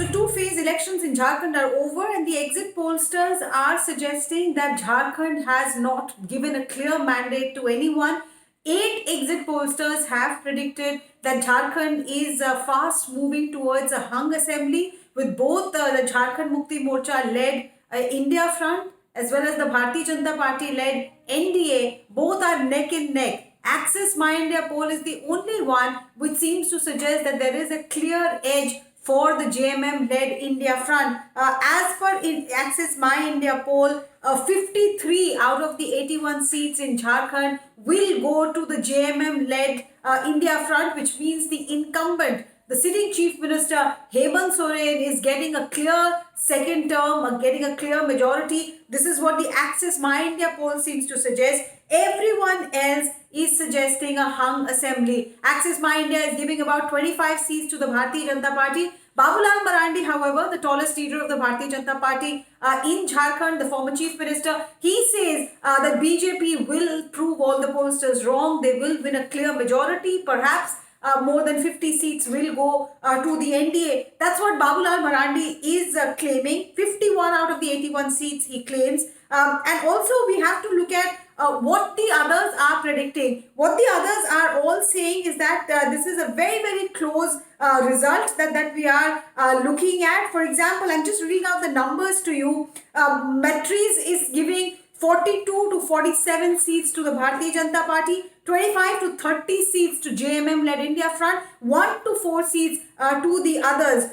The two-phase elections in Jharkhand are over, and the exit pollsters are suggesting that Jharkhand has not given a clear mandate to anyone. 8 exit pollsters have predicted that Jharkhand is fast moving towards a hung assembly, with both the Jharkhand Mukti Morcha led India Front as well as the Bharatiya Janata Party led NDA. Both are neck and neck. Axis My India poll is the only one which seems to suggest that there is a clear edge for the JMM-led India Front. As per Axis My India poll, 53 out of the 81 seats in Jharkhand will go to the JMM-led India Front, which means the incumbent, the sitting Chief Minister Hemant Soren, is getting a clear second term, getting a clear majority. This is what the Axis My India poll seems to suggest. Everyone else is suggesting a hung assembly. Axis My India is giving about 25 seats to the Bharatiya Janata Party. Babulal Marandi, however, the tallest leader of the Bharatiya Janata Party in Jharkhand, the former Chief Minister, he says that BJP will prove all the pollsters wrong. They will win a clear majority, perhaps. More than 50 seats will go to the NDA. That's what Babulal Marandi is claiming. 51 out of the 81 seats he claims. And also we have to look at what the others are predicting. What the others are all saying is that this is a very, very close result that we are looking at. For example, I'm just reading out the numbers to you. Metris is giving 42 to 47 seats to the Bharatiya Janata Party, 25 to 30 seats to JMM-led India Front, 1 to 4 seats to the others.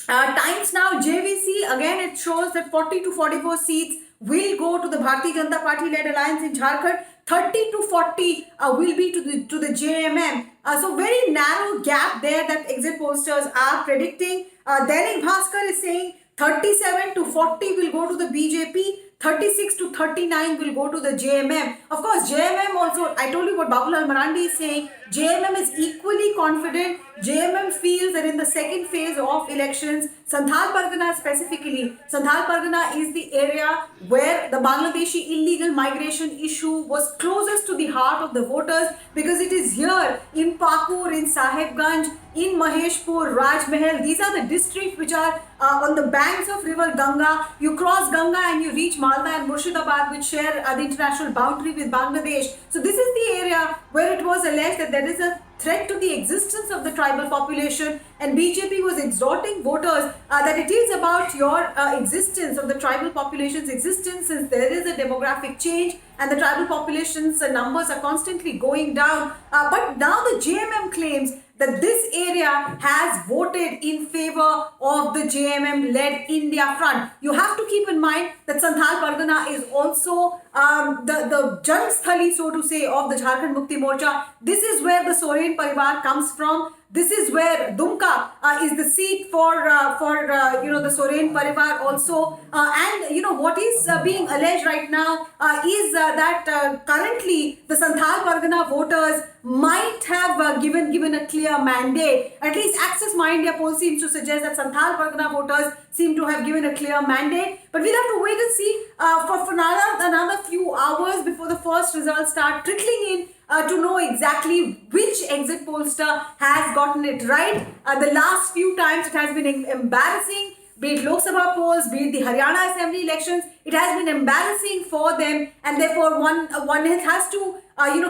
Times Now JVC, again it shows that 40 to 44 seats will go to the Bharatiya Janata Party-led alliance in Jharkhand. 30 to 40 will be to the JMM. So very narrow gap there that exit pollsters are predicting. Dainik Bhaskar is saying 37 to 40 will go to the BJP. 36 to 39 will go to the JMM. Of course, JMM also, I told you what Babulal Marandi is saying. JMM is equally confident. JMM feels that in the second phase of elections, Santhal Pargana specifically, Santhal Pargana is the area where the Bangladeshi illegal migration issue was closest to the heart of the voters, because it is here in Pakur, in Sahibganj, in Maheshpur, Rajmahal. These are the districts which are on the banks of river Ganga. You cross Ganga and you reach Malda and Murshidabad, which share the international boundary with Bangladesh. So this is the area where it was alleged that there is a threat to the existence of the tribal population, and BJP was exhorting voters that it is about your existence, of the tribal population's existence, since there is a demographic change and the tribal population's numbers are constantly going down. But now the JMM claims that this area has voted in favor of the JMM-led India Front. You have to keep in mind that Santhal Pargana is also the Janmsthali, so to say, of the Jharkhand Mukti Morcha. This is where the Soren Parivar comes from. This is where Dumka is the seat for the Soren Parivar also. And what is being alleged right now is that currently the Santhal Pargana voters might have given a clear mandate. At least Axis My India poll seems to suggest that Santhal Pargana voters seem to have given a clear mandate. But we'll have to wait and see for another few hours before the first results start trickling in to know exactly which exit pollster has gotten it right. The last few times it has been embarrassing, be it Lok Sabha polls, be it the Haryana Assembly elections. It has been embarrassing for them, and therefore one has to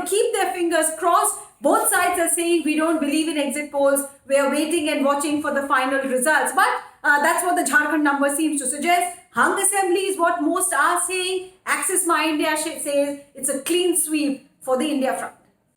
keep their fingers crossed. Both sides are saying we don't believe in exit polls. We are waiting and watching for the final results. But that's what the Jharkhand number seems to suggest. Hung assembly is what most are saying. Axis My India says it's a clean sweep for the India Front.